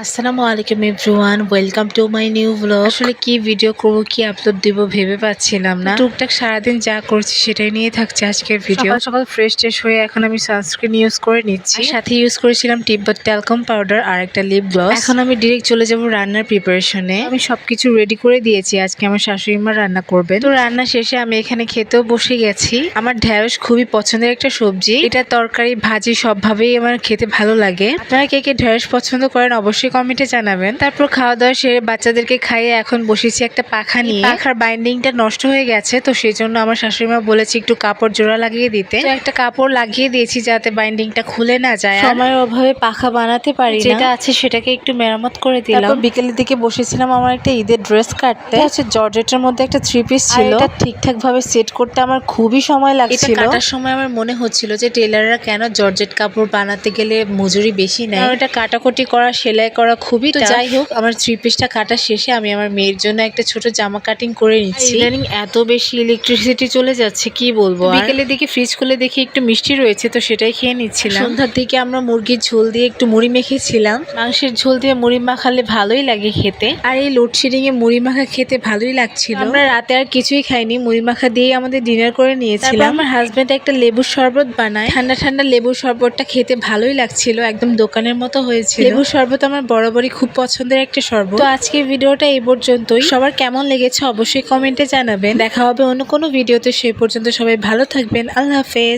আসসালামু আলাইকুম everyone, welcome to my new blog. আসলে কি ভিডিও করব, কি আপলোড দিব ভেবে পাচ্ছিলাম না। টুকটাক সারাদিন যা করছি সেটাই নিয়ে থাকছে আজকের ভিডিও। সকাল সকাল ফ্রেশ ট্রেশ হয়ে এখন আমি সানস্ক্রিন ইউজ করে নিচ্ছি, সাথে ইউজ করেছিলাম তিব্বত ট্যালকাম পাউডার আর একটা লিপ গ্লস। এখন আমি ডিরেক্ট চলে যাব রান্নার প্রিপারেশনে। আমি সবকিছু রেডি করে দিয়েছি, আজকে আমার শাশুড়ি মা রান্না করবেন। তো রান্না শেষে আমি এখানে খেতেও বসে গেছি। আমার ঢেঁড়স খুবই পছন্দের একটা সবজি, এটা তরকারি ভাজি সবভাবেই আমার খেতে ভালো লাগে। আপনারা কে কে ঢেঁড়স পছন্দ করেন অবশ্যই কমেন্টে জানাবেন। তারপর খাওয়া দাওয়া সেরে বাচ্চাদেরকে খাইয়ে এখন বসেছি একটা পাখা নিয়ে। পাখার বাইন্ডিংটা নষ্ট হয়ে গেছে, তো সেই জন্য আমার শাশুড়ি মা বলেছে একটু কাপড় জোড়া লাগিয়ে দিতে। তো একটা কাপড় লাগিয়ে দিয়েছি যাতে বাইন্ডিংটা খুলে না যায়। সময়ের অভাবে পাখা বানাতে পারি, যেটা আছে সেটাকে একটু মেরামত করে দিলাম। তারপর বিকেলের দিকে বসেছিলাম আমার একটা ঈদের ড্রেস কাটতে। হচ্ছে জর্জেটের মধ্যে একটা 3 পিস ছিল, এটা ঠিকঠাক ভাবে সেট করতে আমার খুবই সময় লাগছিল। এটা কাটার সময় আমার মনে হচ্ছিল যে টেলাররা কেন জর্জেট কাপড় বানাতে গেলে মজুরি বেশি নেয়, কারণ এটা কাটাকুটি করা সেলাই করা খুবই। তো যাই হোক, আমার 3 পিসটা কাটা শেষে আমি আমার মেয়ের জন্য একটা ছোট জামা কাটিং করে নিচ্ছি। ইদানিং এত বেশি ইলেকট্রিসিটি চলে যাচ্ছে কি বলবো। বিকেলের দিকে ফ্রিজ খুলে দেখি একটু মিষ্টি রয়েছে, তো সেটাই খেয়ে নিচ্ছিলাম। সন্ধ্যার দিকে আমরা মুরগির ঝোল দিয়ে একটু মুড়ি মেখেছিলাম। মাংসের ঝোল দিয়ে মুড়ি মাখালে ভালোই লাগে খেতে, আর এই লোডশেডিং এ মুড়ি মাখা খেতে ভালোই লাগছিল। আমরা রাতে আর কিছুই খাইনি, মুড়ি মাখা দিয়েই আমাদের ডিনার করে নিয়েছিলাম। আমার হাজবেন্ড একটা লেবুর শরবত বানায়, ঠান্ডা ঠান্ডা লেবুর শরবতটা খেতে ভালোই লাগছিল, একদম দোকানের মতো হয়েছিল। লেবুর শরবত আমার বরাবরই খুব পছন্দের একটা শরবত। তো আজকের ভিডিওটা এই পর্যন্তই। সবার কেমন লেগেছে অবশ্যই কমেন্টে জানাবেন। দেখা হবে অন্য কোনো ভিডিওতে, সেই পর্যন্ত সবাই ভালো থাকবেন। আল্লাহ হাফেজ।